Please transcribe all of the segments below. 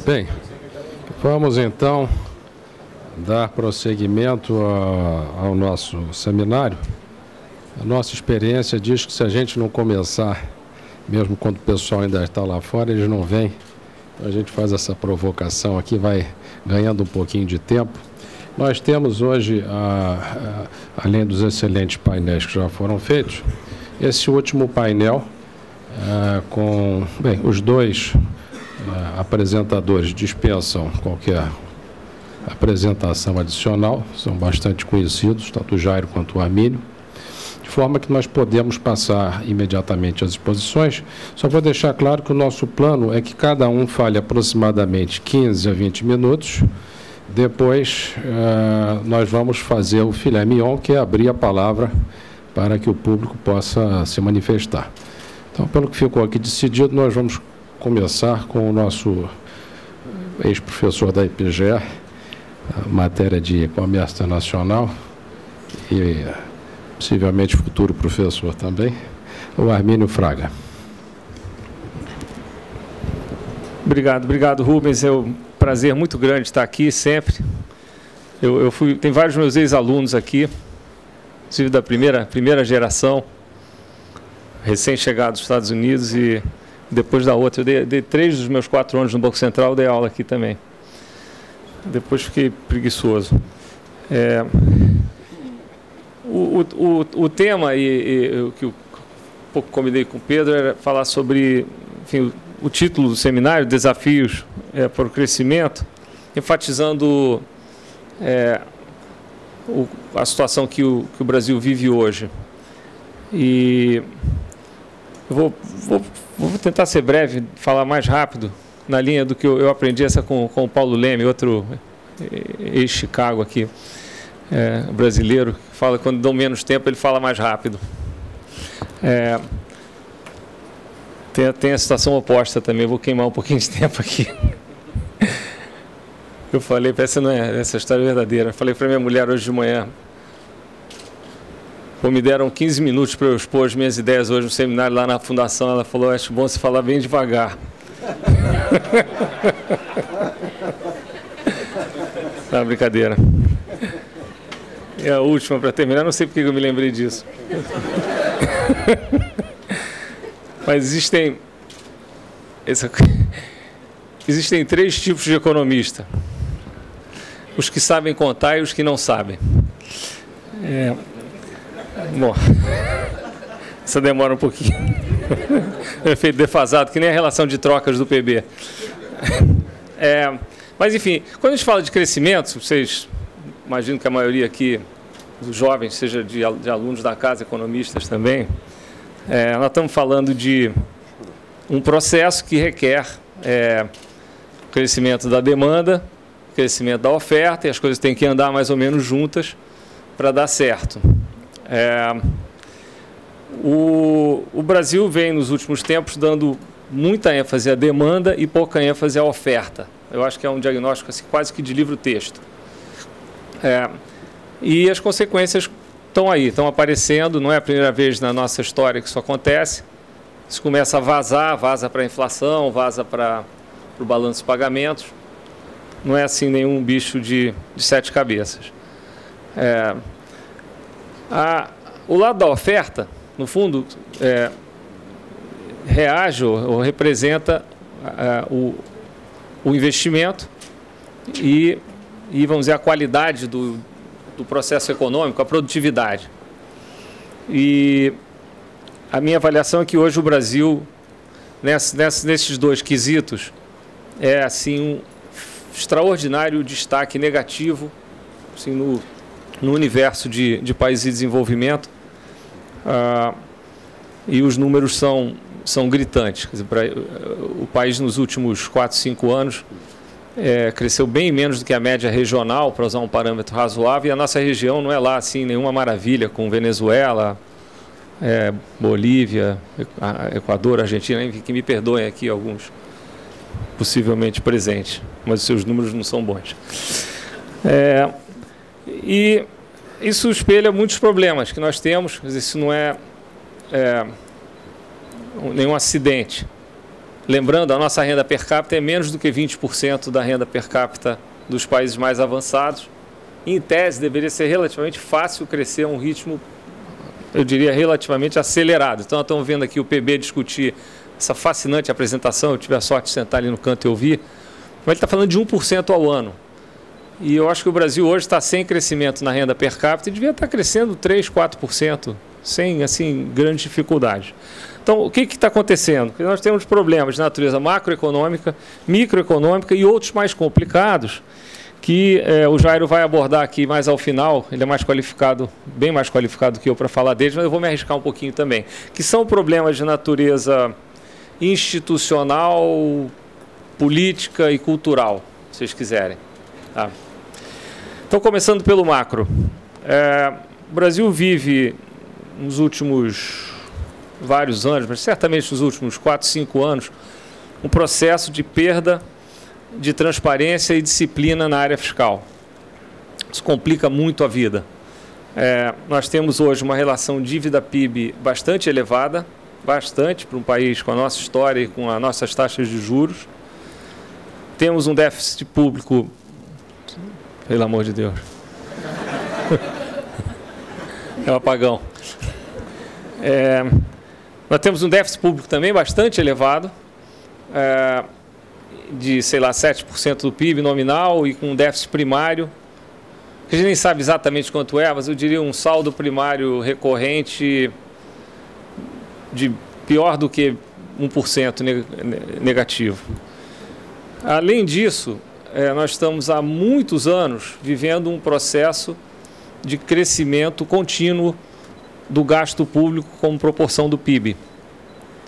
Bem, vamos então dar prosseguimento ao nosso seminário. A nossa experiência diz que se a gente não começar, mesmo quando o pessoal ainda está lá fora, eles não vêm. Então a gente faz essa provocação aqui, vai ganhando um pouquinho de tempo. Nós temos hoje, além dos excelentes painéis que já foram feitos, esse último painel com... Bem, os dois apresentadores dispensam qualquer apresentação adicional, são bastante conhecidos, tanto o Jairo quanto o Armínio, de forma que nós podemos passar imediatamente às exposições. Só vou deixar claro que o nosso plano é que cada um fale aproximadamente 15 a 20 minutos. Depois, nós vamos fazer o filé mignon, que é abrir a palavra para que o público possa se manifestar. Então, pelo que ficou aqui decidido, nós vamos começar com o nosso ex-professor da IPGE, matéria de comércio internacional e possivelmente futuro professor também, o Armínio Fraga. Obrigado, Rubens. É um prazer muito grande estar aqui sempre. Tem vários meus ex-alunos aqui, inclusive da primeira geração, recém-chegados dos Estados Unidos, e depois da outra. Eu dei 3 dos meus 4 anos no Banco Central, dei aula aqui também. Depois fiquei preguiçoso. O tema, que eu um pouco combinei com o Pedro, era falar sobre, enfim, o título do seminário, Desafios para o Crescimento, enfatizando a situação que o Brasil vive hoje. E eu vou tentar ser breve, falar mais rápido, na linha do que eu aprendi com o Paulo Leme, outro ex-Chicago aqui, brasileiro, que fala que quando dão menos tempo, ele fala mais rápido. Tem a situação oposta também, eu vou queimar um pouquinho de tempo aqui. Eu falei, essa história é verdadeira, eu falei para minha mulher hoje de manhã, me deram 15 minutos para eu expor as minhas ideias hoje no seminário lá na fundação. Ela falou, acho bom você falar bem devagar. Não, brincadeira. É a última para terminar, não sei porque eu me lembrei disso. Mas existem 3 tipos de economista: os que sabem contar e os que não sabem. Bom, essa demora um pouquinho. É efeito defasado, que nem a relação de trocas do PB. Mas, enfim, quando a gente fala de crescimento, vocês imaginam que a maioria aqui dos jovens, seja de alunos da casa, economistas também, nós estamos falando de um processo que requer crescimento da demanda, crescimento da oferta, e as coisas têm que andar mais ou menos juntas para dar certo. O Brasil vem, nos últimos tempos, dando muita ênfase à demanda e pouca ênfase à oferta. Eu acho que é um diagnóstico assim, quase que de livro-texto. E as consequências estão aí, estão aparecendo. Não é a primeira vez na nossa história que isso acontece. Isso começa a vaza para a inflação, vaza para o balanço de pagamentos. Não é assim nenhum bicho de 7 cabeças. O lado da oferta, no fundo, reage ou representa o investimento e, vamos dizer, a qualidade do processo econômico, a produtividade. E a minha avaliação é que hoje o Brasil, nesses 2 quesitos, é assim, um extraordinário destaque negativo assim, no universo de países em desenvolvimento, e os números são gritantes. Quer dizer, o país nos últimos 4, 5 anos cresceu bem menos do que a média regional, para usar um parâmetro razoável, e a nossa região não é lá assim nenhuma maravilha, com Venezuela, Bolívia, Equador, Argentina, enfim, que me perdoem aqui alguns possivelmente presentes, mas os seus números não são bons. E isso espelha muitos problemas que nós temos. Isso não é nenhum acidente. Lembrando, a nossa renda per capita é menos do que 20% da renda per capita dos países mais avançados. Em tese, deveria ser relativamente fácil crescer a um ritmo, eu diria, relativamente acelerado. Então, nós estamos vendo aqui o PB discutir essa fascinante apresentação. Eu tive a sorte de sentar ali no canto e ouvir. Mas ele está falando de 1% ao ano. E eu acho que o Brasil hoje está sem crescimento na renda per capita e devia estar crescendo 3%, 4%, sem assim, grande dificuldade. Então, o que está acontecendo? Porque nós temos problemas de natureza macroeconômica, microeconômica e outros mais complicados, que o Jairo vai abordar aqui mais ao final. Ele é mais qualificado, bem mais qualificado que eu para falar deles, mas eu vou me arriscar um pouquinho também, que são problemas de natureza institucional, política e cultural, se vocês quiserem. Tá? Então, começando pelo macro. O Brasil vive, nos últimos vários anos, mas certamente nos últimos 4, 5 anos, um processo de perda de transparência e disciplina na área fiscal. Isso complica muito a vida. Nós temos hoje uma relação dívida-PIB bastante elevada, bastante para um país com a nossa história e com as nossas taxas de juros. Temos um déficit público, pelo amor de Deus. É um apagão. Nós temos um déficit público também bastante elevado, de, sei lá, 7% do PIB nominal e com um déficit primário, que a gente nem sabe exatamente quanto é, mas eu diria um saldo primário recorrente de pior do que 1% negativo. Além disso, nós estamos há muitos anos vivendo um processo de crescimento contínuo do gasto público como proporção do PIB.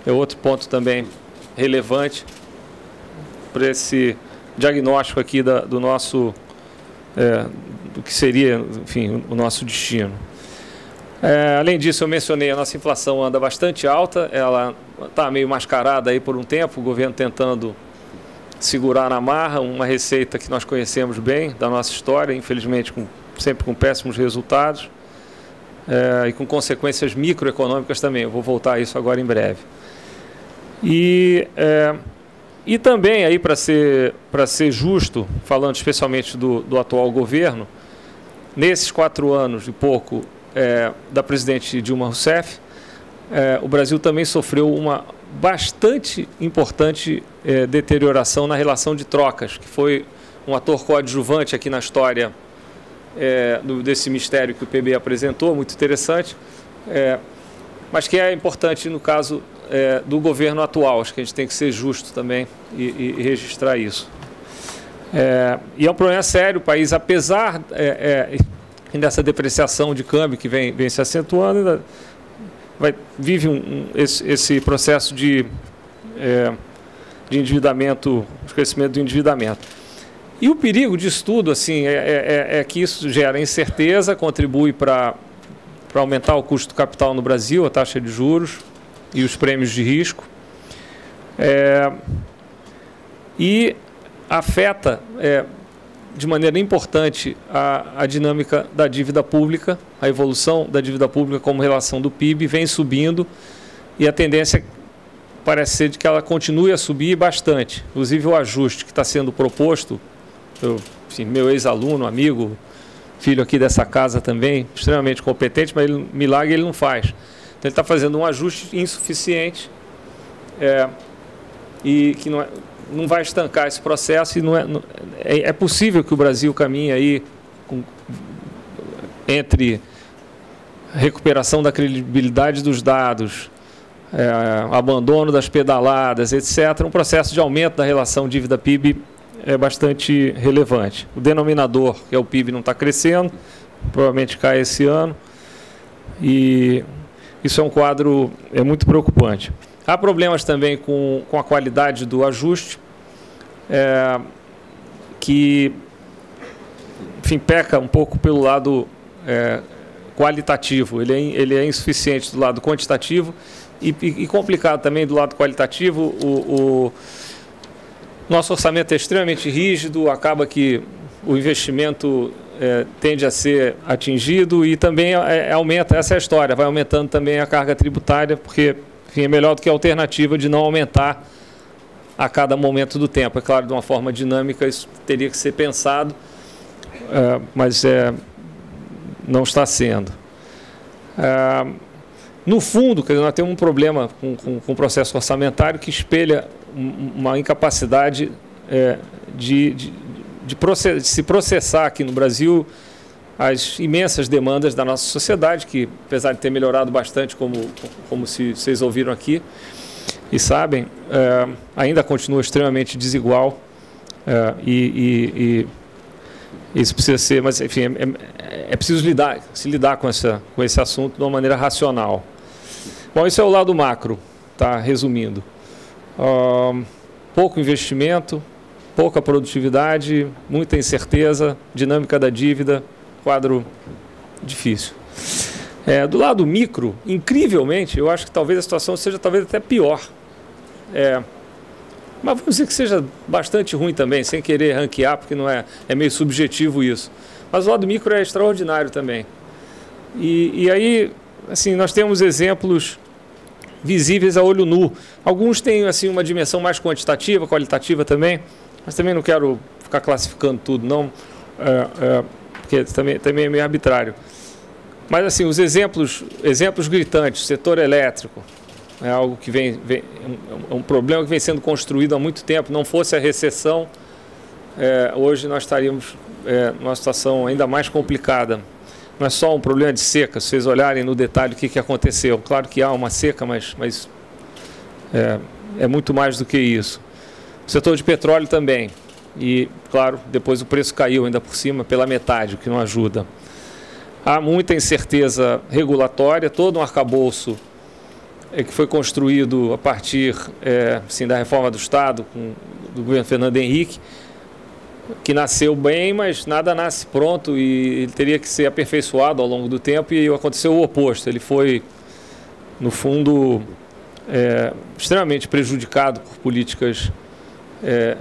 É outro ponto também relevante para esse diagnóstico aqui do nosso, do que seria, enfim, o nosso destino. Além disso, eu mencionei, a nossa inflação anda bastante alta, ela está meio mascarada aí por um tempo, o governo tentando segurar na marra, uma receita que nós conhecemos bem da nossa história, infelizmente sempre com péssimos resultados, e com consequências microeconômicas também. Eu vou voltar a isso agora em breve. E também, aí para ser justo, falando especialmente do atual governo, nesses 4 anos e pouco da presidente Dilma Rousseff, o Brasil também sofreu uma bastante importante deterioração na relação de trocas, que foi um ator coadjuvante aqui na história desse mistério que o PB apresentou, muito interessante, mas que é importante no caso do governo atual. Acho que a gente tem que ser justo também e registrar isso. E é um problema sério. O país, apesar dessa depreciação de câmbio que vem se acentuando, ainda vive esse processo de endividamento, de crescimento do endividamento. E o perigo disso tudo assim, é que isso gera incerteza, contribui para aumentar o custo do capital no Brasil, a taxa de juros e os prêmios de risco, e afeta de maneira importante a dinâmica da dívida pública, a evolução da dívida pública como relação do PIB vem subindo, e a tendência parece ser de que ela continue a subir bastante. Inclusive o ajuste que está sendo proposto, meu ex-aluno, amigo, filho aqui dessa casa também, extremamente competente, mas milagre ele não faz. Então ele está fazendo um ajuste insuficiente e que não vai estancar esse processo, e é possível que o Brasil caminhe aí entre recuperação da credibilidade dos dados, abandono das pedaladas, etc., um processo de aumento da relação dívida-PIB é bastante relevante. O denominador, que é o PIB, não está crescendo, provavelmente cai esse ano, e isso é um quadro muito preocupante. Há problemas também com a qualidade do ajuste, que, enfim, peca um pouco pelo lado qualitativo. Ele é insuficiente do lado quantitativo e complicado também do lado qualitativo. O nosso orçamento é extremamente rígido, acaba que o investimento tende a ser atingido e também aumenta, essa é a história, vai aumentando também a carga tributária, porque, enfim, é melhor do que a alternativa de não aumentar a cada momento do tempo. É claro, de uma forma dinâmica, isso teria que ser pensado, mas não está sendo. No fundo, quer dizer, nós temos um problema com o processo orçamentário que espelha uma incapacidade de se processar aqui no Brasil as imensas demandas da nossa sociedade, que, apesar de ter melhorado bastante, como vocês ouviram aqui e sabem, ainda continua extremamente desigual, e isso precisa ser, mas enfim, é preciso se lidar com esse assunto de uma maneira racional. Bom, isso é o lado macro, tá? Resumindo. Pouco investimento, pouca produtividade, muita incerteza, dinâmica da dívida, quadro difícil. Do lado micro, incrivelmente, eu acho que talvez a situação seja talvez até pior. Mas vamos dizer que seja bastante ruim também, sem querer ranquear, porque não é meio subjetivo isso. Mas o lado micro é extraordinário também. E aí, assim, nós temos exemplos visíveis a olho nu. Alguns têm assim uma dimensão mais quantitativa, qualitativa também, mas também não quero ficar classificando tudo, não, porque também é meio arbitrário. Mas assim, os exemplos gritantes, setor elétrico, é algo que é um problema que vem sendo construído há muito tempo. Não fosse a recessão, hoje nós estaríamos numa situação ainda mais complicada. Não é só um problema de seca, se vocês olharem no detalhe o que aconteceu. Claro que há uma seca, mas é muito mais do que isso. O setor de petróleo também. E, claro, depois o preço caiu ainda por cima pela metade, o que não ajuda. Há muita incerteza regulatória, todo um arcabouço que foi construído a partir assim, da reforma do Estado, do governo Fernando Henrique, que nasceu bem, mas nada nasce pronto e ele teria que ser aperfeiçoado ao longo do tempo, e aconteceu o oposto. Ele foi, no fundo, extremamente prejudicado por políticas,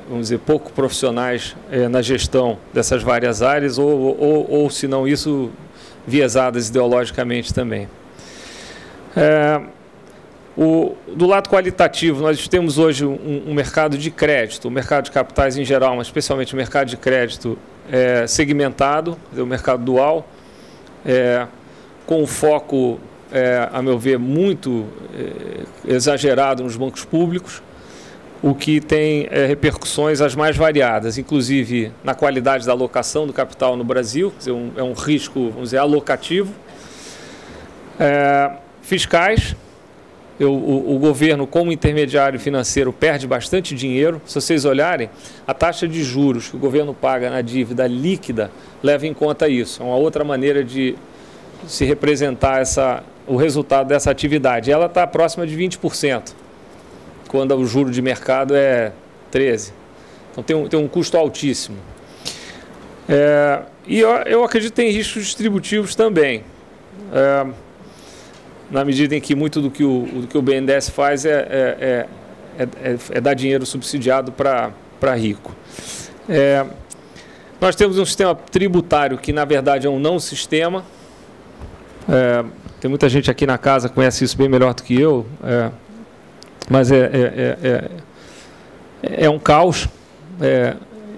vamos dizer, pouco profissionais na gestão dessas várias áreas, ou se não isso, viesadas ideologicamente também. Do lado qualitativo, nós temos hoje um mercado de crédito, o mercado de capitais em geral, mas especialmente o mercado de crédito segmentado, o mercado dual, com um foco, a meu ver, muito exagerado nos bancos públicos, o que tem repercussões as mais variadas, inclusive na qualidade da alocação do capital no Brasil, quer dizer, é um risco, vamos dizer, alocativo, fiscais. O governo, como intermediário financeiro, perde bastante dinheiro. Se vocês olharem, a taxa de juros que o governo paga na dívida líquida leva em conta isso. É uma outra maneira de se representar o resultado dessa atividade. Ela está próxima de 20%, quando o juro de mercado é 13%. Então tem um custo altíssimo. E eu acredito que tem riscos distributivos também. Na medida em que muito do que o BNDES faz é dar dinheiro subsidiado para rico. Nós temos um sistema tributário que, na verdade, é um não sistema. Tem muita gente aqui na casa que conhece isso bem melhor do que eu, mas é um caos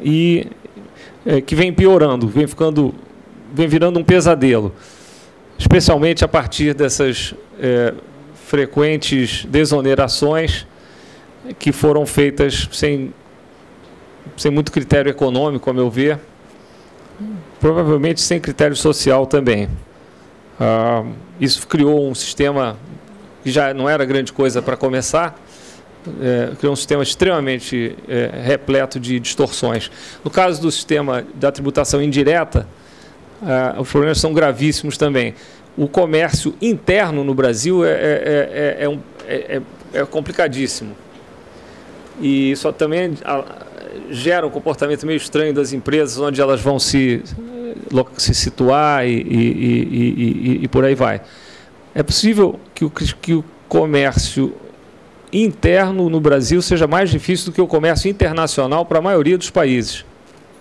e que vem piorando, vem virando um pesadelo, especialmente a partir dessas frequentes desonerações que foram feitas sem muito critério econômico, a meu ver, provavelmente sem critério social também. Isso criou um sistema que já não era grande coisa para começar, criou um sistema extremamente repleto de distorções. No caso do sistema da tributação indireta, os problemas são gravíssimos também. O comércio interno no Brasil é complicadíssimo. E isso também gera um comportamento meio estranho das empresas, onde elas vão se situar e por aí vai. É possível que o comércio interno no Brasil seja mais difícil do que o comércio internacional para a maioria dos países.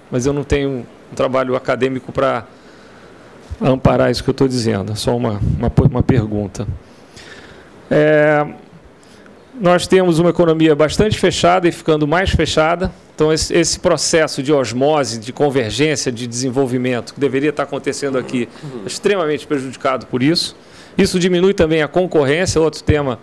Mas eu não tenho um trabalho acadêmico para amparar isso que eu estou dizendo, é só uma pergunta. Nós temos uma economia bastante fechada e ficando mais fechada. Então, esse processo de osmose, de convergência, de desenvolvimento, que deveria estar acontecendo aqui, é extremamente prejudicado por isso. Isso diminui também a concorrência, outro tema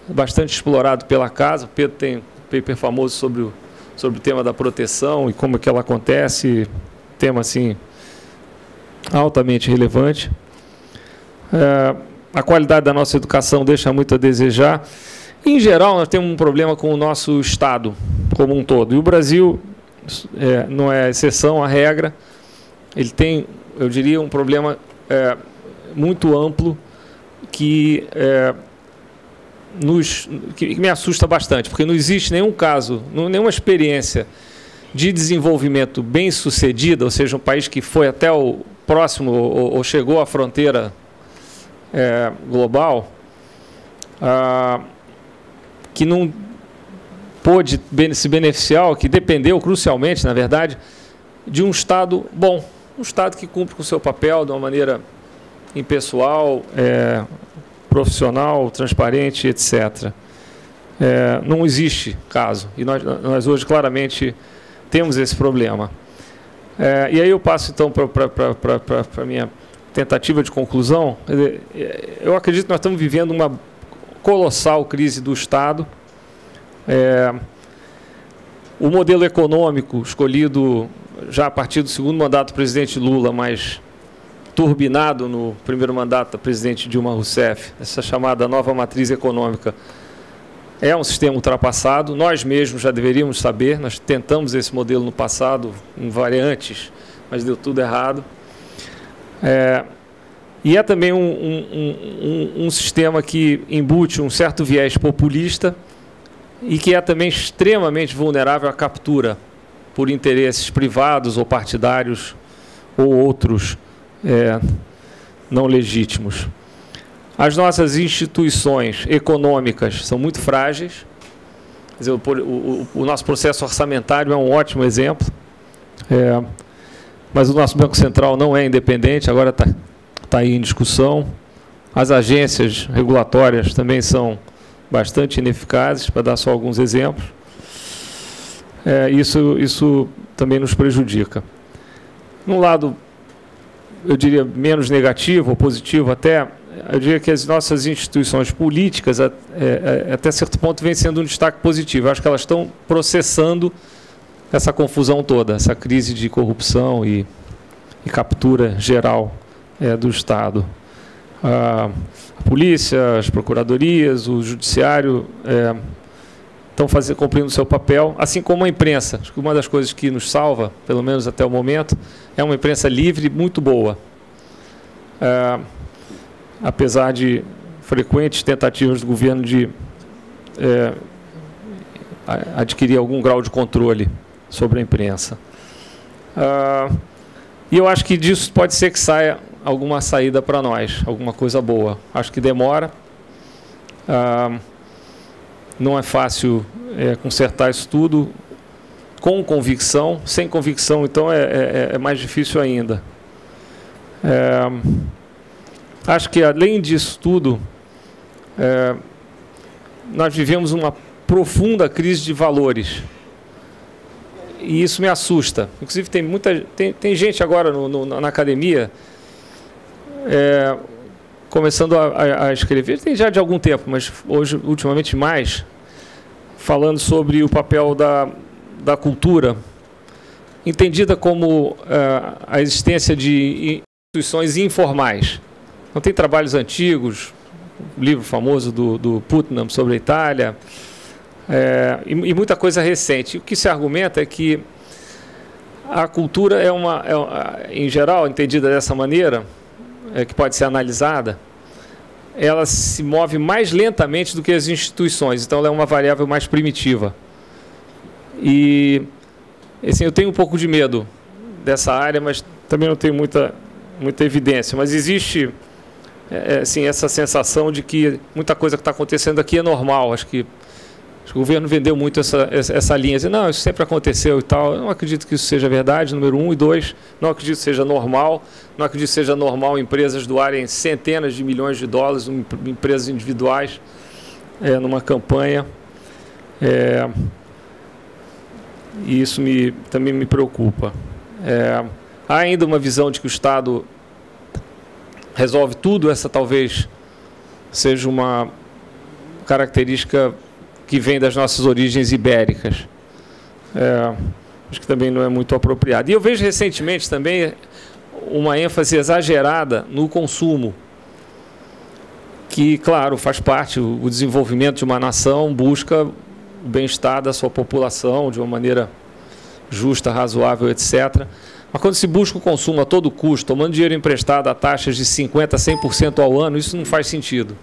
bastante explorado pela casa. O Pedro tem um paper famoso sobre o tema da proteção e como que ela acontece, tema assim altamente relevante. A qualidade da nossa educação deixa muito a desejar. Em geral, nós temos um problema com o nosso Estado como um todo. E o Brasil não é exceção à regra. Ele tem, eu diria, um problema muito amplo que me assusta bastante, porque não existe nenhum caso, nenhuma experiência de desenvolvimento bem sucedida, ou seja, um país que foi até o próximo ou chegou à fronteira global, que não pôde se beneficiar, que dependeu crucialmente, na verdade, de um Estado bom, um Estado que cumpre com o seu papel de uma maneira impessoal, profissional, transparente, etc. Não existe caso, e nós hoje claramente temos esse problema. E aí eu passo então para a minha tentativa de conclusão. Eu acredito que nós estamos vivendo uma colossal crise do Estado. O modelo econômico escolhido já a partir do segundo mandato do presidente Lula, mas turbinado no primeiro mandato da presidente Dilma Rousseff, essa chamada nova matriz econômica, é um sistema ultrapassado. Nós mesmos já deveríamos saber, nós tentamos esse modelo no passado, em variantes, mas deu tudo errado. E é também um sistema que embute um certo viés populista e que é também extremamente vulnerável à captura por interesses privados ou partidários ou outros não legítimos. As nossas instituições econômicas são muito frágeis. Quer dizer, o nosso processo orçamentário é um ótimo exemplo, mas o nosso Banco Central não é independente, agora está aí em discussão. As agências regulatórias também são bastante ineficazes, para dar só alguns exemplos. Isso também nos prejudica. Num lado, eu diria, menos negativo ou positivo até, eu diria que as nossas instituições políticas, até certo ponto, vêm sendo um destaque positivo. Eu acho que elas estão processando essa confusão toda, essa crise de corrupção e captura geral do Estado. A polícia, as procuradorias, o judiciário estão cumprindo o seu papel, assim como a imprensa. Acho que uma das coisas que nos salva, pelo menos até o momento, é uma imprensa livre muito boa. Apesar de frequentes tentativas do governo de adquirir algum grau de controle sobre a imprensa. E eu acho que disso pode ser que saia alguma saída para nós, alguma coisa boa. Acho que demora. Não é fácil consertar isso tudo com convicção. Sem convicção, então, é mais difícil ainda. Acho que, além disso tudo, nós vivemos uma profunda crise de valores. E isso me assusta. Inclusive, tem gente agora na academia começando a escrever, tem já de algum tempo, mas hoje, ultimamente mais, falando sobre o papel da cultura, entendida como a existência de instituições informais. Então, tem trabalhos antigos, um livro famoso do Putnam sobre a Itália, e muita coisa recente. O que se argumenta é que a cultura em geral, entendida dessa maneira, que pode ser analisada, ela se move mais lentamente do que as instituições, então ela é uma variável mais primitiva. E assim, eu tenho um pouco de medo dessa área, mas também não tenho muita evidência. Mas existe assim, essa sensação de que muita coisa que está acontecendo aqui é normal. Acho que o governo vendeu muito essa linha. Dizer, não, isso sempre aconteceu e tal. Eu não acredito que isso seja verdade, número 1. E 2, não acredito que seja normal. Não acredito que seja normal empresas doarem centenas de milhões de dólares, empresas individuais, numa campanha, e isso também me preocupa. Há ainda uma visão de que o Estado resolve tudo. Essa talvez seja uma característica que vem das nossas origens ibéricas. Acho que também não é muito apropriado. E eu vejo recentemente também uma ênfase exagerada no consumo, que, claro, faz parte. O desenvolvimento de uma nação busca o bem-estar da sua população de uma maneira justa, razoável, etc. Mas quando se busca o consumo a todo custo, tomando dinheiro emprestado a taxas de 50% a 100% ao ano, isso não faz sentido.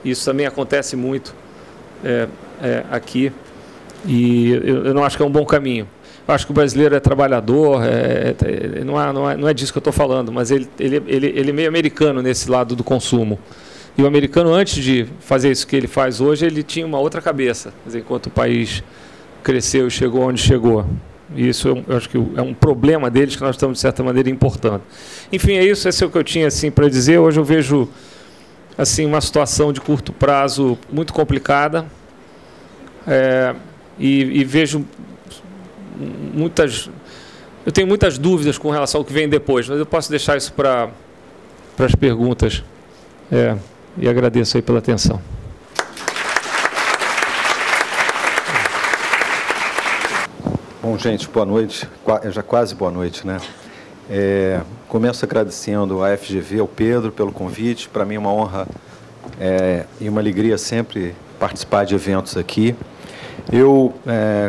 Isso também acontece muito aqui, e eu não acho que é um bom caminho. Eu acho que o brasileiro é trabalhador, não é disso que eu estou falando, mas ele é meio americano nesse lado do consumo. E o americano, antes de fazer isso que ele faz hoje, ele tinha uma outra cabeça, quer dizer, enquanto o país cresceu e chegou onde chegou. E isso eu acho que é um problema deles que nós estamos, de certa maneira, importando. Enfim, é isso. Esse é o que eu tinha assim, para dizer. Hoje eu vejo assim, uma situação de curto prazo muito complicada, e vejo eu tenho muitas dúvidas com relação ao que vem depois, mas eu posso deixar isso para as perguntas, e agradeço aí pela atenção. Bom, gente, boa noite, já quase boa noite, né? Começo agradecendo à FGV, ao Pedro, pelo convite. Para mim é uma honra e uma alegria sempre participar de eventos aqui. Eu,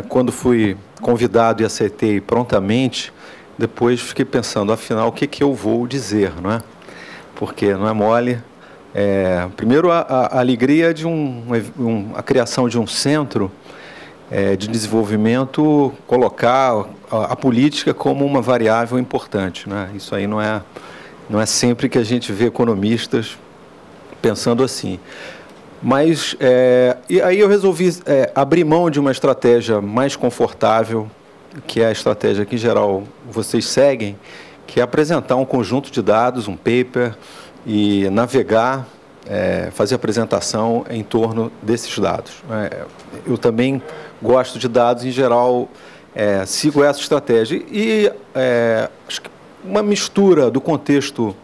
quando fui convidado e aceitei prontamente, depois fiquei pensando, afinal, o que eu vou dizer, não é? Porque não é mole. Primeiro, a alegria de a criação de um centro de desenvolvimento, colocar a política como uma variável importante, né? Isso aí não é sempre que a gente vê economistas pensando assim. Mas, e aí eu resolvi abrir mão de uma estratégia mais confortável, que é a estratégia que, em geral, vocês seguem, que é apresentar um conjunto de dados, um paper, e navegar, fazer apresentação em torno desses dados. Eu também gosto de dados, em geral, sigo essa estratégia. E acho que uma mistura do contexto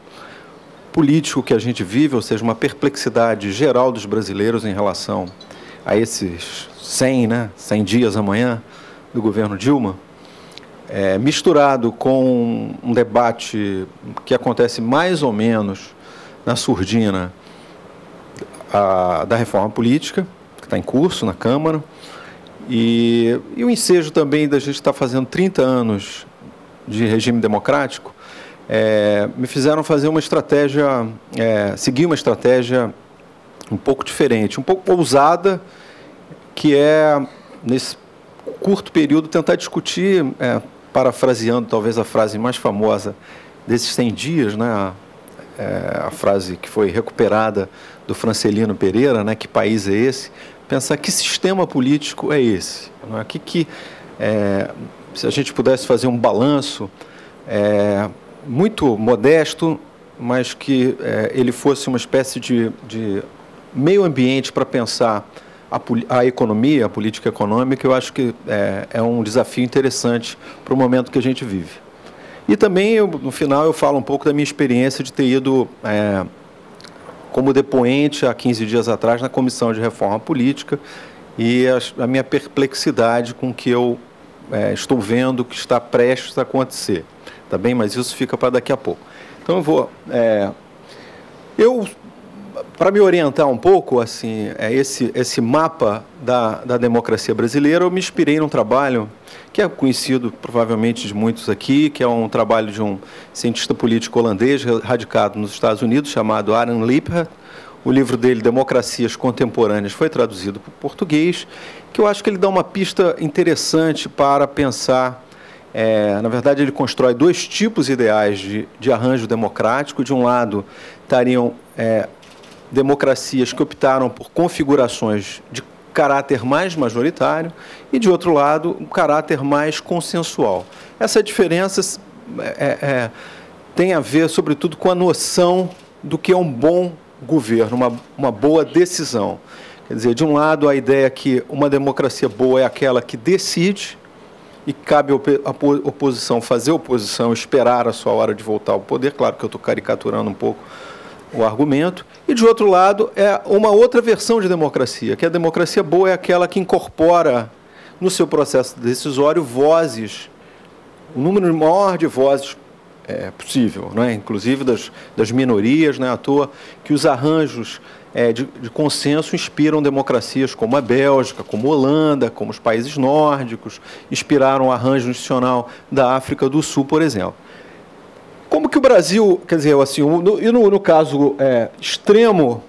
político que a gente vive, ou seja, uma perplexidade geral dos brasileiros em relação a esses 100 dias amanhã do governo Dilma, misturado com um debate que acontece mais ou menos na surdina da reforma política, que está em curso na Câmara, e o ensejo também da gente estar fazendo 30 anos de regime democrático, me fizeram fazer uma estratégia, seguir uma estratégia um pouco diferente, um pouco ousada, que é, nesse curto período, tentar discutir, parafraseando talvez a frase mais famosa desses 100 dias, né, a frase que foi recuperada do Francelino Pereira, né, que país é esse? Pensar que sistema político é esse? Não é? Se a gente pudesse fazer um balanço muito modesto, mas que ele fosse uma espécie de meio ambiente para pensar a economia, a política econômica, eu acho que é um desafio interessante para o momento que a gente vive. E também, no final, eu falo um pouco da minha experiência de ter ido como depoente, há 15 dias atrás, na Comissão de Reforma Política, e a minha perplexidade com o que eu estou vendo que está prestes a acontecer. Tá bem? Mas isso fica para daqui a pouco. Então, eu vou... para me orientar um pouco, assim, esse mapa da democracia brasileira, eu me inspirei num trabalho que é conhecido provavelmente de muitos aqui, que é um trabalho de um cientista político holandês radicado nos Estados Unidos, chamado Alan Lippert. O livro dele, Democracias Contemporâneas, foi traduzido para o português, que eu acho que ele dá uma pista interessante para pensar. Na verdade, ele constrói dois tipos ideais de arranjo democrático. De um lado, estariam democracias que optaram por configurações de caráter mais majoritário e, de outro lado, um caráter mais consensual. Essa diferença tem a ver, sobretudo, com a noção do que é um bom governo, uma boa decisão. Quer dizer, de um lado, a ideia que uma democracia boa é aquela que decide e cabe à oposição fazer oposição, esperar a sua hora de voltar ao poder. Claro que eu estou caricaturando um pouco o argumento. E, de outro lado, é uma outra versão de democracia, que a democracia boa é aquela que incorpora no seu processo decisório vozes, o número maior de vozes possível, não é? Inclusive das minorias, não é à toa que os arranjos de consenso inspiram democracias como a Bélgica, como a Holanda, como os países nórdicos, inspiraram o arranjo institucional da África do Sul, por exemplo. Como que o Brasil, quer dizer, assim, no caso extremo,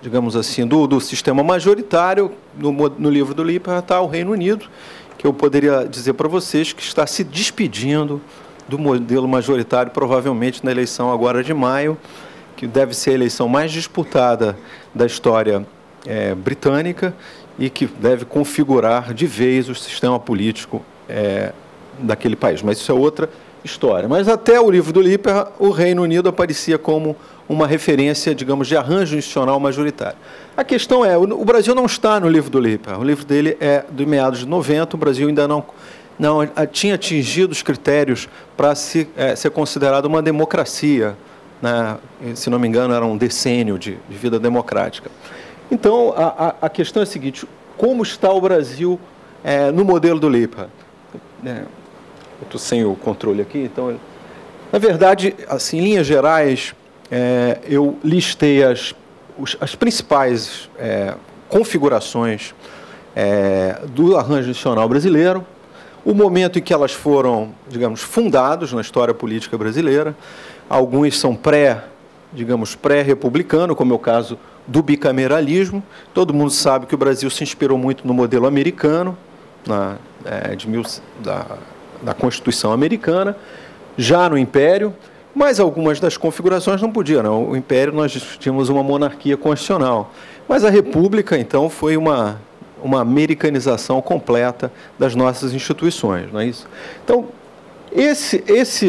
digamos assim, do sistema majoritário, no livro do Lippert está o Reino Unido, que eu poderia dizer para vocês que está se despedindo do modelo majoritário, provavelmente na eleição agora de maio, que deve ser a eleição mais disputada da história britânica e que deve configurar de vez o sistema político daquele país. Mas isso é outra história. Mas até o livro do Lippert, o Reino Unido aparecia como uma referência, digamos, de arranjo institucional majoritário. A questão é, o Brasil não está no livro do Lippert. O livro dele é de meados de 90, o Brasil ainda não tinha atingido os critérios para ser considerado uma democracia, né? Se não me engano, era um decênio de vida democrática. Então, a questão é a seguinte: como está o Brasil no modelo do Lippert? Eu estou sem o controle aqui, então... Na verdade, assim, em linhas gerais, eu listei as principais configurações do arranjo institucional brasileiro, o momento em que elas foram, digamos, fundados na história política brasileira. Alguns são pré-republicano, como é o caso do bicameralismo. Todo mundo sabe que o Brasil se inspirou muito no modelo americano, da Constituição americana, já no Império, mas algumas das configurações não podiam. Não. O Império, nós tínhamos uma monarquia constitucional, mas a República, então, foi uma americanização completa das nossas instituições, não é isso? Então,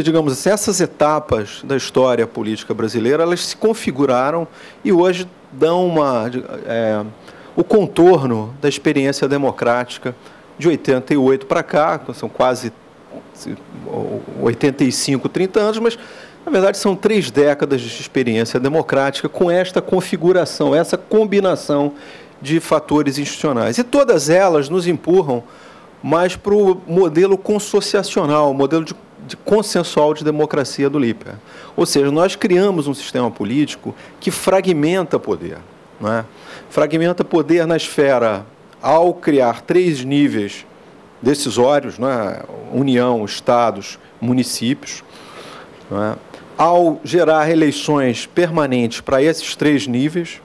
digamos assim, essas etapas da história política brasileira, elas se configuraram e hoje dão o contorno da experiência democrática de 88 para cá, são quase 85, 30 anos, mas, na verdade, são 3 décadas de experiência democrática com esta configuração, essa combinação de fatores institucionais. E todas elas nos empurram mais para o modelo consociacional, o modelo de consensual de democracia do Lippert. Ou seja, nós criamos um sistema político que fragmenta poder, não é? Fragmenta poder na esfera ao criar 3 níveis decisórios, não é? União, estados, municípios, não é? Ao gerar eleições permanentes para esses 3 níveis,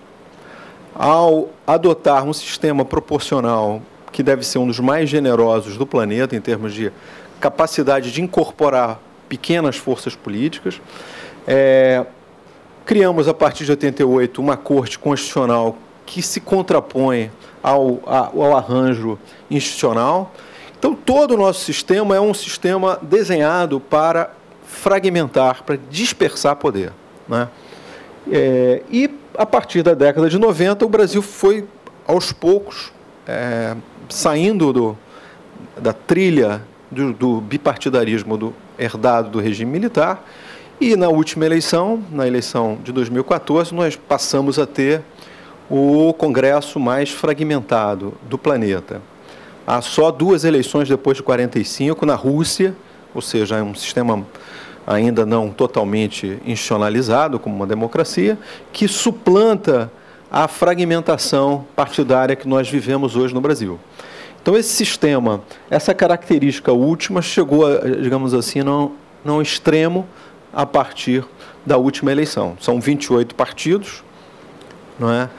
ao adotar um sistema proporcional que deve ser um dos mais generosos do planeta em termos de capacidade de incorporar pequenas forças políticas. Criamos, a partir de 88, uma Corte Constitucional que se contrapõe ao arranjo institucional. Então, todo o nosso sistema é um sistema desenhado para fragmentar, para dispersar poder, né? E, a partir da década de 90, o Brasil foi, aos poucos, saindo da trilha do bipartidarismo herdado do regime militar, e na última eleição, na eleição de 2014, nós passamos a ter o Congresso mais fragmentado do planeta. Há só 2 eleições depois de 45, na Rússia, ou seja, é um sistema ainda não totalmente institucionalizado como uma democracia, que suplanta a fragmentação partidária que nós vivemos hoje no Brasil. Então, esse sistema, essa característica última, chegou, digamos assim, num extremo a partir da última eleição. São 28 partidos, não é?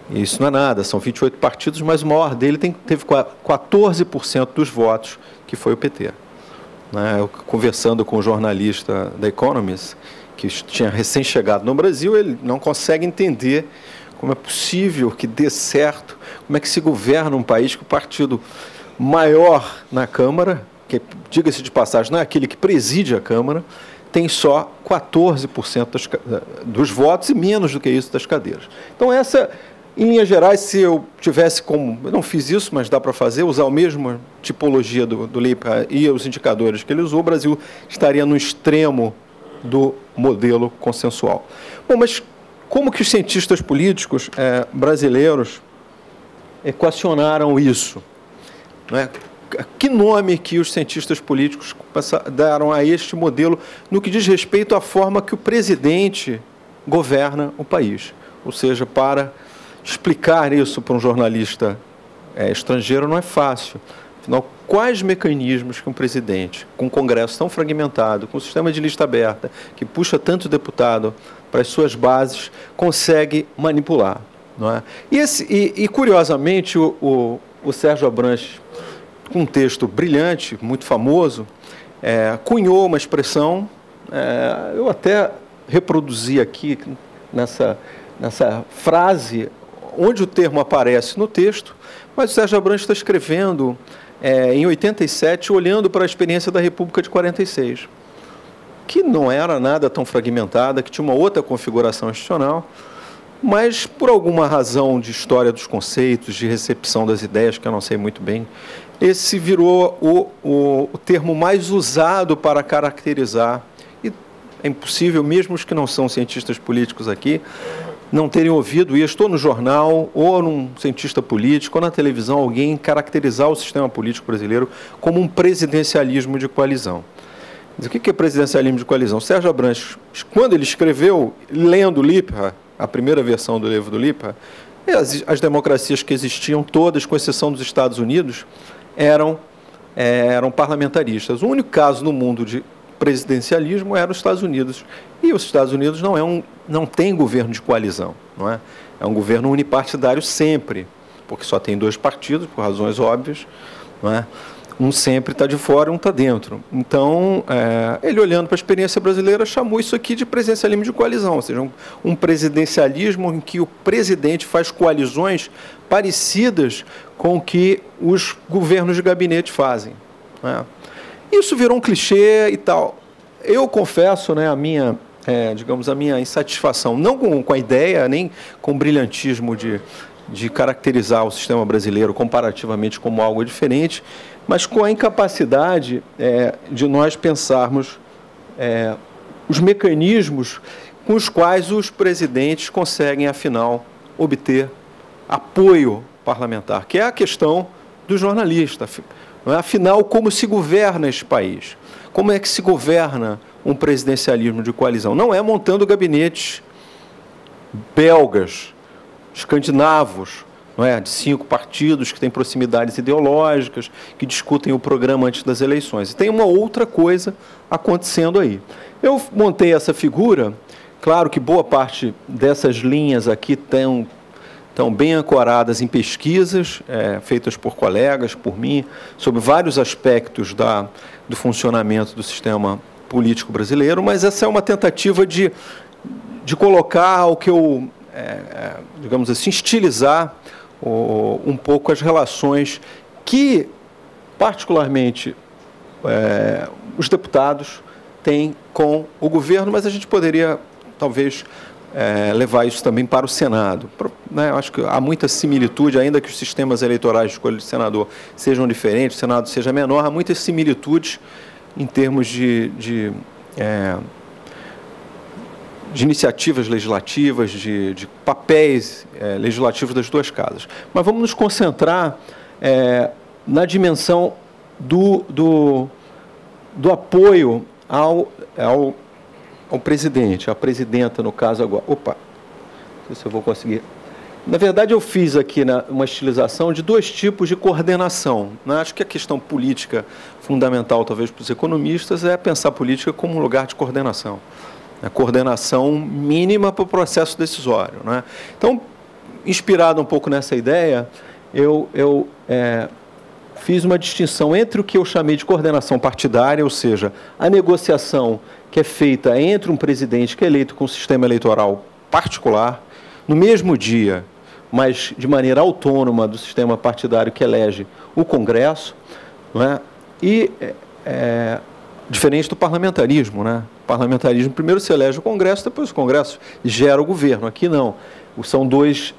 Isso não é nada, são 28 partidos, mas o maior dele teve 14% dos votos, que foi o PT. Eu, conversando com um jornalista da Economist, que tinha recém-chegado no Brasil, ele não consegue entender como é possível que dê certo, como é que se governa um país que o partido maior na Câmara, que, diga-se de passagem, não é aquele que preside a Câmara, tem só 14% dos votos e menos do que isso das cadeiras. Então, essa Em linhas gerais, se eu tivesse como, eu não fiz isso, mas dá para fazer, usar a mesma tipologia do Lippert e os indicadores que ele usou, o Brasil estaria no extremo do modelo consensual. Bom, mas como que os cientistas políticos brasileiros equacionaram isso? Não é? Que nome que os cientistas políticos deram a este modelo no que diz respeito à forma que o presidente governa o país? Ou seja, para explicar isso para um jornalista estrangeiro não é fácil. Afinal, quais mecanismos que um presidente, com um Congresso tão fragmentado, com um sistema de lista aberta, que puxa tanto deputado para as suas bases, consegue manipular? Não é? E curiosamente, o Sérgio Abranches, com um texto brilhante, muito famoso, cunhou uma expressão, eu até reproduzi aqui nessa frase, onde o termo aparece no texto, mas o Sérgio Abranches está escrevendo em 87, olhando para a experiência da República de 46, que não era nada tão fragmentada, que tinha uma outra configuração institucional, mas por alguma razão de história dos conceitos, de recepção das ideias, que eu não sei muito bem, esse virou o termo mais usado para caracterizar, e é impossível, mesmo os que não são cientistas políticos aqui, não terem ouvido isso, ou no jornal, ou num cientista político, ou na televisão, alguém caracterizar o sistema político brasileiro como um presidencialismo de coalizão. Mas o que é presidencialismo de coalizão? Sérgio Abranches, quando ele escreveu, lendo Lippert, a primeira versão do livro do Lippert, as democracias que existiam, todas, com exceção dos Estados Unidos, eram parlamentaristas. O único caso no mundo de presidencialismo era os Estados Unidos. E os Estados Unidos não tem governo de coalizão, não é? É um governo unipartidário sempre, porque só tem dois partidos, por razões óbvias, não é? Um sempre está de fora, um está dentro. Então, ele olhando para a experiência brasileira, chamou isso aqui de presidencialismo de coalizão, ou seja, um presidencialismo em que o presidente faz coalizões parecidas com o que os governos de gabinete fazem, não é? Isso virou um clichê e tal. Eu confesso, né, a minha insatisfação, não com a ideia, nem com o brilhantismo de caracterizar o sistema brasileiro comparativamente como algo diferente, mas com a incapacidade de nós pensarmos os mecanismos com os quais os presidentes conseguem, afinal, obter apoio parlamentar, que é a questão do jornalista. Não é? Afinal, como se governa este país? Como é que se governa um presidencialismo de coalizão? Não é montando gabinetes belgas, escandinavos, não é? De 5 partidos que têm proximidades ideológicas, que discutem o programa antes das eleições. E tem uma outra coisa acontecendo aí. Eu montei essa figura, claro que boa parte dessas linhas aqui estão bem ancoradas em pesquisas feitas por colegas, por mim, sobre vários aspectos do funcionamento do sistema político brasileiro, mas essa é uma tentativa de colocar o que eu, digamos assim, estilizar um pouco as relações que, particularmente, os deputados têm com o governo, mas a gente poderia, talvez, levar isso também para o Senado. Né? Eu acho que há muita similitude, ainda que os sistemas eleitorais de escolha de senador sejam diferentes, o Senado seja menor, há muitas similitudes em termos de iniciativas legislativas, de papéis legislativos das duas casas. Mas vamos nos concentrar na dimensão do apoio ao presidente, à presidenta, no caso agora. Opa, não sei se eu vou conseguir. Na verdade, eu fiz aqui uma estilização de 2 tipos de coordenação. Né? Acho que a questão política fundamental, talvez, para os economistas, é pensar a política como um lugar de coordenação. A coordenação mínima para o processo decisório. Né? Então, inspirado um pouco nessa ideia, eu fiz uma distinção entre o que eu chamei de coordenação partidária, ou seja, a negociação que é feita entre um presidente que é eleito com um sistema eleitoral particular, no mesmo dia, mas de maneira autônoma do sistema partidário que elege o Congresso, não é? E diferente do parlamentarismo, né? O parlamentarismo, primeiro se elege o Congresso, depois o Congresso gera o governo. Aqui não. São duas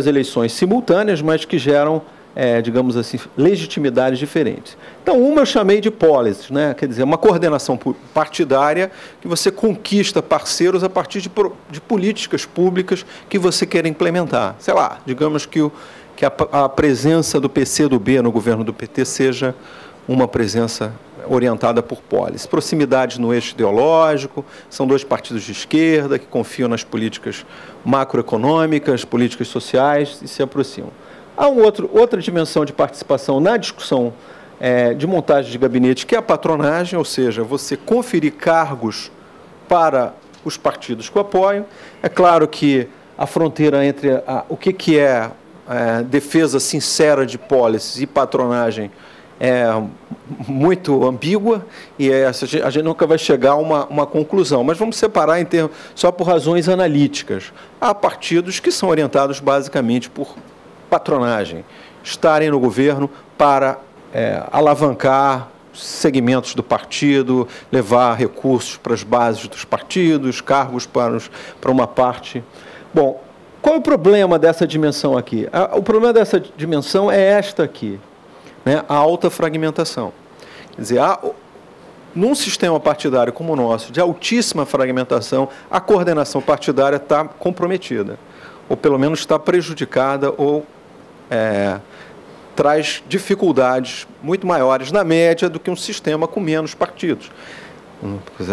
eleições simultâneas, mas que geram, digamos assim, legitimidades diferentes. Então, uma eu chamei de policy, né? Quer dizer, uma coordenação partidária que você conquista parceiros a partir de políticas públicas que você quer implementar. Sei lá, digamos que a presença do PCdoB no governo do PT seja uma presença orientada por policy. Proximidade no eixo ideológico, são dois partidos de esquerda que confiam nas políticas macroeconômicas, políticas sociais e se aproximam. Há outra dimensão de participação na discussão de montagem de gabinete, que é a patronagem, ou seja, você conferir cargos para os partidos que o apoiam. É claro que a fronteira entre o que é defesa sincera de policies e patronagem é muito ambígua e a gente nunca vai chegar a uma conclusão. Mas vamos separar em termos, só por razões analíticas. Há partidos que são orientados basicamente por patronagem, estarem no governo para alavancar segmentos do partido, levar recursos para as bases dos partidos, cargos para uma parte. Bom, qual é o problema dessa dimensão aqui? O problema dessa dimensão é esta aqui, né? A alta fragmentação. Quer dizer, num sistema partidário como o nosso, de altíssima fragmentação, a coordenação partidária está comprometida, ou pelo menos está prejudicada, ou traz dificuldades muito maiores, na média, do que um sistema com menos partidos.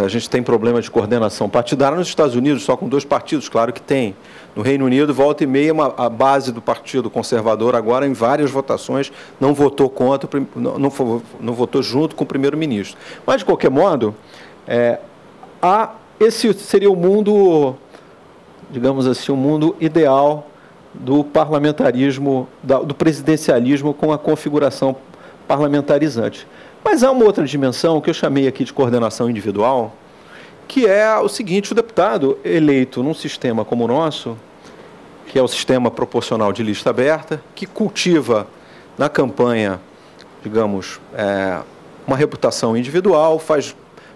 A gente tem problema de coordenação partidária nos Estados Unidos, só com 2 partidos, claro que tem. No Reino Unido, volta e meia, a base do Partido Conservador, agora, em várias votações, não votou contra, não votou junto com o primeiro-ministro. Mas, de qualquer modo, esse seria o mundo, digamos assim, o mundo ideal do parlamentarismo, do presidencialismo com a configuração parlamentarizante. Mas há uma outra dimensão que eu chamei aqui de coordenação individual, que é o seguinte: o deputado eleito num sistema como o nosso, que é o sistema proporcional de lista aberta, que cultiva na campanha, digamos, uma reputação individual,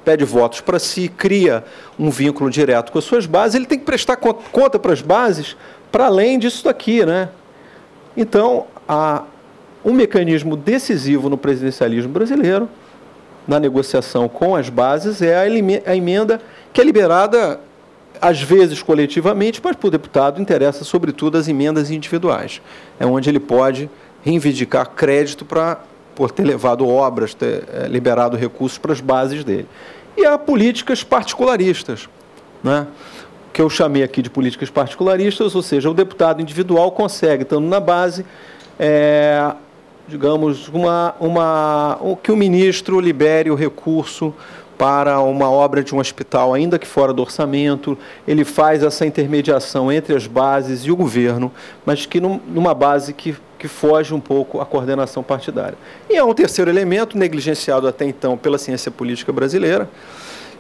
pede votos para si, cria um vínculo direto com as suas bases, ele tem que prestar conta para as bases, para além disso daqui, né? Então, um mecanismo decisivo no presidencialismo brasileiro, na negociação com as bases, é a emenda que é liberada, às vezes coletivamente, mas para o deputado interessa, sobretudo, as emendas individuais. É onde ele pode reivindicar crédito por ter levado obras, ter liberado recursos para as bases dele. E há políticas particularistas, né? Que eu chamei aqui de políticas particularistas, ou seja, o deputado individual consegue, estando na base, digamos, que o ministro libere o recurso para uma obra de um hospital, ainda que fora do orçamento, ele faz essa intermediação entre as bases e o governo, mas que numa base que foge um pouco à coordenação partidária. E há um terceiro elemento, negligenciado até então pela ciência política brasileira,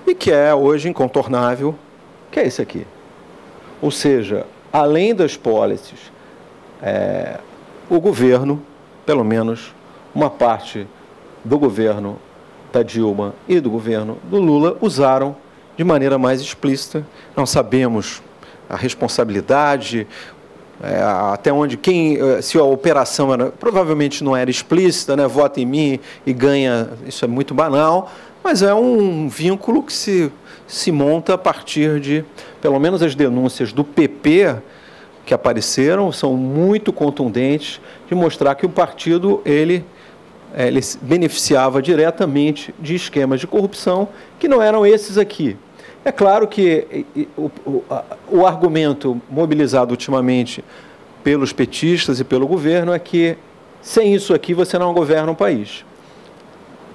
e que é hoje incontornável, que é esse aqui. Ou seja, além das policies, o governo, pelo menos uma parte do governo da Dilma e do governo do Lula, usaram de maneira mais explícita. Não sabemos a responsabilidade, até onde, se a operação provavelmente não era explícita, né? Vota em mim e ganha, isso é muito banal, mas é um vínculo que se monta a partir de, pelo menos as denúncias do PP que apareceram, são muito contundentes, de mostrar que o partido ele beneficiava diretamente de esquemas de corrupção que não eram esses aqui. É claro que o argumento mobilizado ultimamente pelos petistas e pelo governo é que sem isso aqui você não governa um país.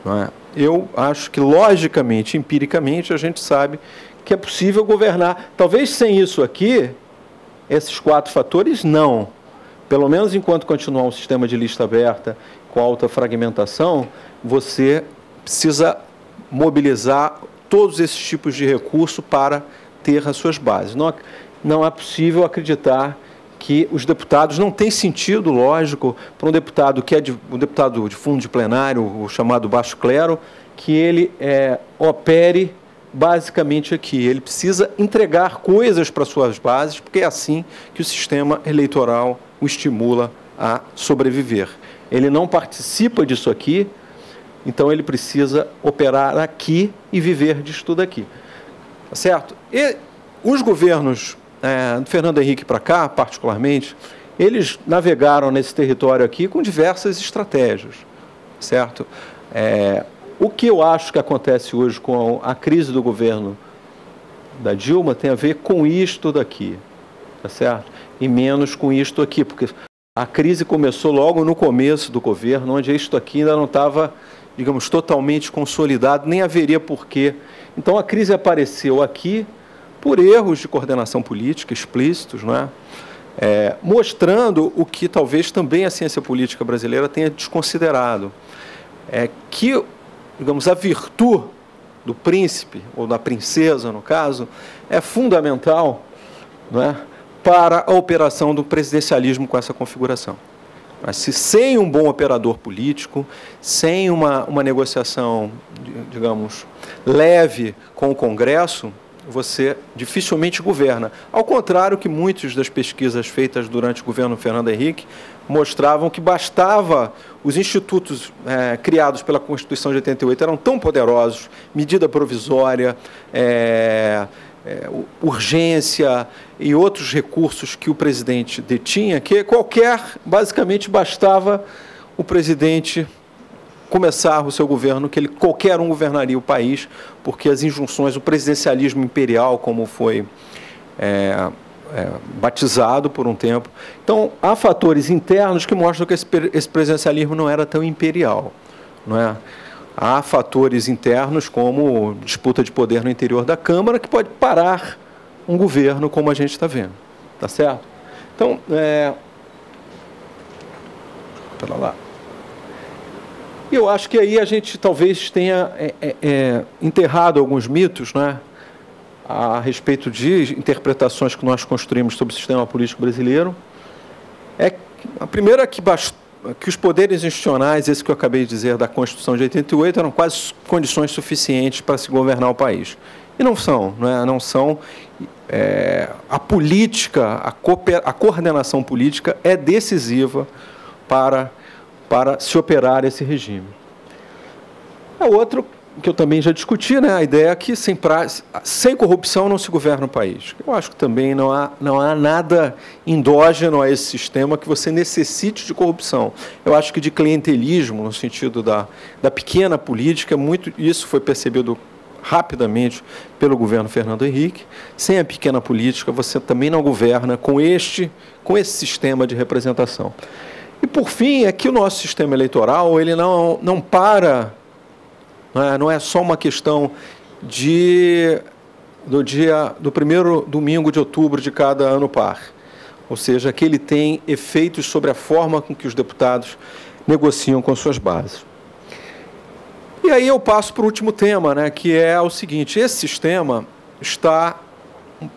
Não é? Eu acho que, logicamente, empiricamente, a gente sabe que é possível governar. Talvez sem isso aqui, esses 4 fatores, não. Pelo menos enquanto continuar um sistema de lista aberta com alta fragmentação, você precisa mobilizar todos esses tipos de recurso para ter as suas bases. Não é possível acreditar que os deputados, não tem sentido, lógico, para um deputado que um deputado de fundo de plenário, o chamado baixo clero, que ele opere basicamente aqui. Ele precisa entregar coisas para suas bases, porque é assim que o sistema eleitoral o estimula a sobreviver. Ele não participa disso aqui, então ele precisa operar aqui e viver disso tudo aqui. Tá certo? E os governos do Fernando Henrique para cá, particularmente, eles navegaram nesse território aqui com diversas estratégias, certo? O que eu acho que acontece hoje com a crise do governo da Dilma tem a ver com isto daqui, tá certo? E menos com isto aqui, porque a crise começou logo no começo do governo, onde isto aqui ainda não estava, digamos, totalmente consolidado, nem haveria porquê. Então, a crise apareceu aqui por erros de coordenação política explícitos, não é? Mostrando o que talvez também a ciência política brasileira tenha desconsiderado, que, digamos, a virtude do príncipe, ou da princesa, no caso, é fundamental, não é, para a operação do presidencialismo com essa configuração. Mas se sem um bom operador político, sem uma negociação, digamos, leve com o Congresso, você dificilmente governa. Ao contrário que muitas das pesquisas feitas durante o governo Fernando Henrique mostravam que bastava os institutos criados pela Constituição de 88 eram tão poderosos, medida provisória, urgência e outros recursos que o presidente detinha, que basicamente bastava o presidente começar o seu governo, que qualquer um governaria o país, porque as injunções, o presidencialismo imperial, como foi batizado por um tempo. Então, há fatores internos que mostram que esse presidencialismo não era tão imperial, não é? Há fatores internos, como disputa de poder no interior da Câmara, que pode parar um governo, como a gente está vendo. Tá certo? Então, pera lá. Eu acho que aí a gente talvez tenha enterrado alguns mitos, né, a respeito de interpretações que nós construímos sobre o sistema político brasileiro. A primeira é que os poderes institucionais, esse que eu acabei de dizer da Constituição de 88, eram quase condições suficientes para se governar o país. E não são, né? Não são. A política, a coordenação política é decisiva para se operar esse regime. Outro que eu também já discuti, né, a ideia é que sem corrupção não se governa o país. Eu acho que também não há nada endógeno a esse sistema que você necessite de corrupção. Eu acho que de clientelismo, no sentido da pequena política, isso foi percebido rapidamente pelo governo Fernando Henrique. Sem a pequena política, você também não governa com esse sistema de representação. E, por fim, é que o nosso sistema eleitoral ele não para, não é só uma questão do primeiro domingo de outubro de cada ano par, ou seja, que ele tem efeitos sobre a forma com que os deputados negociam com suas bases. E aí eu passo para o último tema, né, que é o seguinte: esse sistema está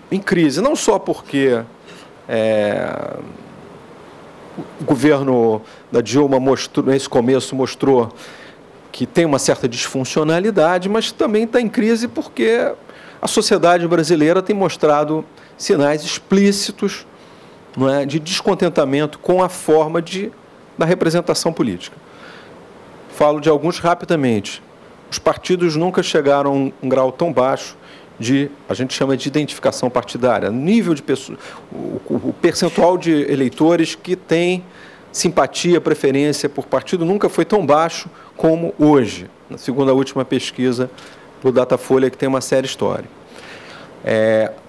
em crise, não só porque o governo da Dilma nesse começo mostrou que tem uma certa disfuncionalidade, mas também está em crise porque a sociedade brasileira tem mostrado sinais explícitos, não é, de descontentamento com a forma da representação política. Falo de alguns rapidamente. Os partidos nunca chegaram a um grau tão baixo a gente chama de identificação partidária, nível de pessoas, o percentual de eleitores que tem simpatia, preferência por partido nunca foi tão baixo como hoje, segundo a última pesquisa do Datafolha, que tem uma séria história.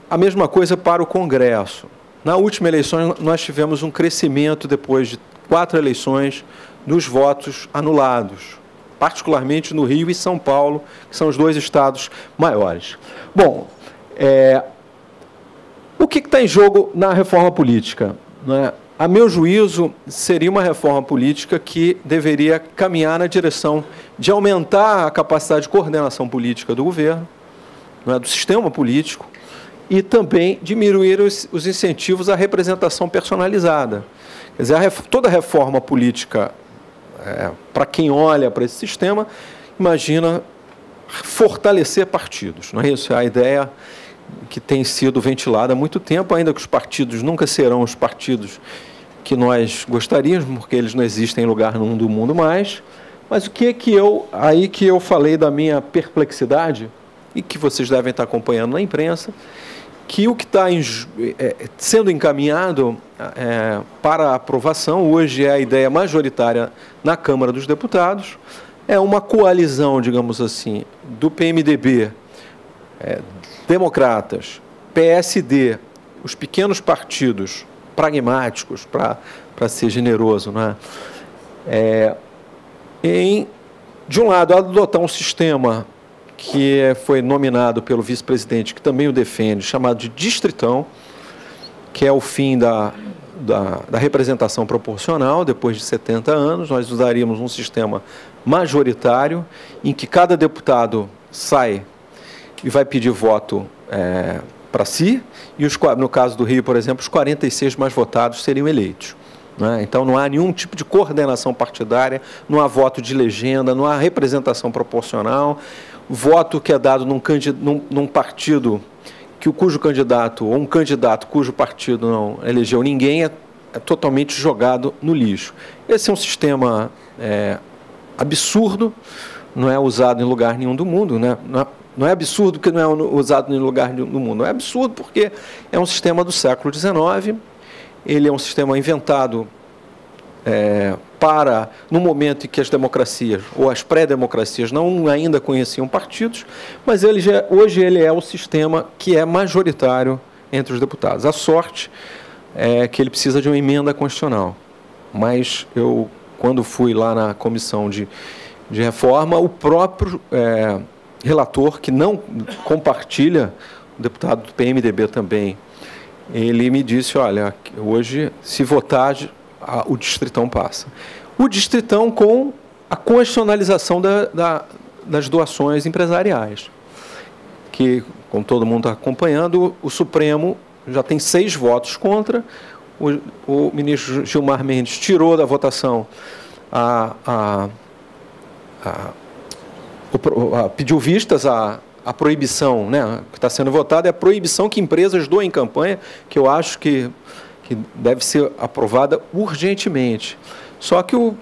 A mesma coisa para o Congresso. Na última eleição, nós tivemos um crescimento, depois de 4 eleições, dos votos anulados, particularmente no Rio e São Paulo, que são os 2 estados maiores. Bom, o que está em jogo na reforma política? Né? A meu juízo, seria uma reforma política que deveria caminhar na direção de aumentar a capacidade de coordenação política do governo, né, do sistema político, e também diminuir os incentivos à representação personalizada. Quer dizer, toda reforma política, para quem olha para esse sistema, imagina fortalecer partidos. Não é isso? É a ideia que tem sido ventilada há muito tempo, ainda que os partidos nunca serão os partidos que nós gostaríamos, porque eles não existem em lugar nenhum do mundo mais. Mas o que é que aí que eu falei da minha perplexidade, e que vocês devem estar acompanhando na imprensa, que o que está sendo encaminhado para aprovação, hoje é a ideia majoritária na Câmara dos Deputados, é uma coalizão, digamos assim, do PMDB, Democratas, PSD, os pequenos partidos pragmáticos, para ser generoso, né? De um lado, adotar um sistema que foi nominado pelo vice-presidente, que também o defende, chamado de distritão, que é o fim da representação proporcional. Depois de 70 anos, nós usaríamos um sistema majoritário, em que cada deputado sai e vai pedir voto para si, e no caso do Rio, por exemplo, os 46 mais votados seriam eleitos. Né? Então, não há nenhum tipo de coordenação partidária, não há voto de legenda, não há representação proporcional. Voto que é dado num partido cujo candidato, ou um candidato cujo partido não elegeu ninguém, é totalmente jogado no lixo. Esse é um sistema absurdo, não é usado em lugar nenhum do mundo, né? Não é absurdo que não é usado em lugar nenhum do mundo, é absurdo porque é um sistema do século XIX, ele é um sistema inventado no momento em que as democracias, ou as pré-democracias, não ainda conheciam partidos, mas hoje ele é o sistema que é majoritário entre os deputados. A sorte é que ele precisa de uma emenda constitucional. Mas eu, quando fui lá na comissão de reforma, o próprio relator, que não compartilha, o deputado do PMDB também, ele me disse, olha, hoje, se votar, o distritão passa. O distritão com a constitucionalização das doações empresariais, que, como todo mundo está acompanhando, o Supremo já tem 6 votos contra. O ministro Gilmar Mendes tirou da votação pediu vistas à proibição, né, que está sendo votada, é a proibição que empresas doem em campanha, que eu acho que deve ser aprovada urgentemente. Só que o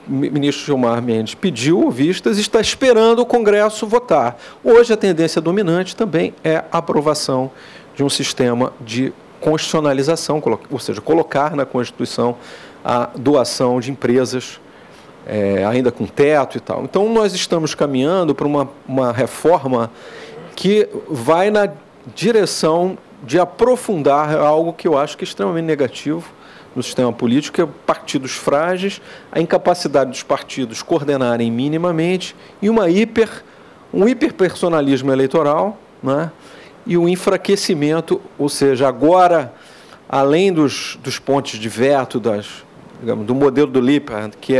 ministro Gilmar Mendes pediu vistas e está esperando o Congresso votar. Hoje, a tendência dominante também é a aprovação de um sistema de constitucionalização, ou seja, colocar na Constituição a doação de empresas, ainda com teto e tal. Então, nós estamos caminhando para uma reforma que vai na direção de aprofundar algo que eu acho que é extremamente negativo no sistema político, que é partidos frágeis, a incapacidade dos partidos coordenarem minimamente e um hiperpersonalismo eleitoral, né? E um enfraquecimento, ou seja, agora, além dos pontos de veto, digamos, do modelo do Lippert, que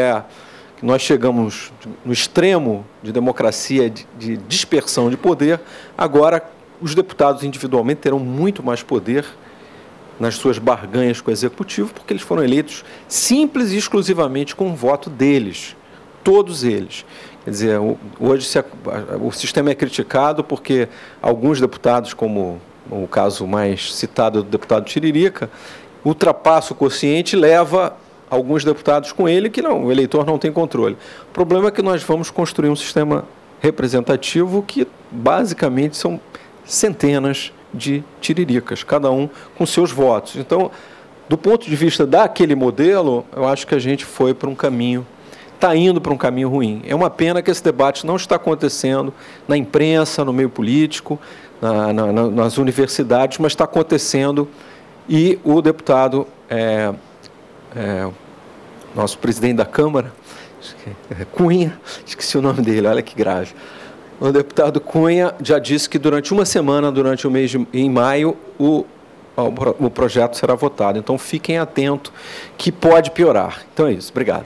nós chegamos no extremo de democracia, de dispersão de poder, agora os deputados individualmente terão muito mais poder nas suas barganhas com o Executivo, porque eles foram eleitos simples e exclusivamente com o voto deles, todos eles. Quer dizer, hoje o sistema é criticado porque alguns deputados, como o caso mais citado do deputado Tiririca, ultrapassa o quociente e leva alguns deputados com ele que o eleitor não tem controle. O problema é que nós vamos construir um sistema representativo que basicamente são centenas de tiriricas, cada um com seus votos. Então, do ponto de vista daquele modelo, eu acho que a gente foi para um caminho, está indo para um caminho ruim. É uma pena que esse debate não está acontecendo na imprensa, no meio político, nas universidades, mas está acontecendo e o deputado, nosso presidente da Câmara, Cunha, esqueci o nome dele, olha que grave. O deputado Cunha já disse que durante uma semana, durante o mês em maio, o projeto será votado. Então, fiquem atentos que pode piorar. Então, é isso. Obrigado.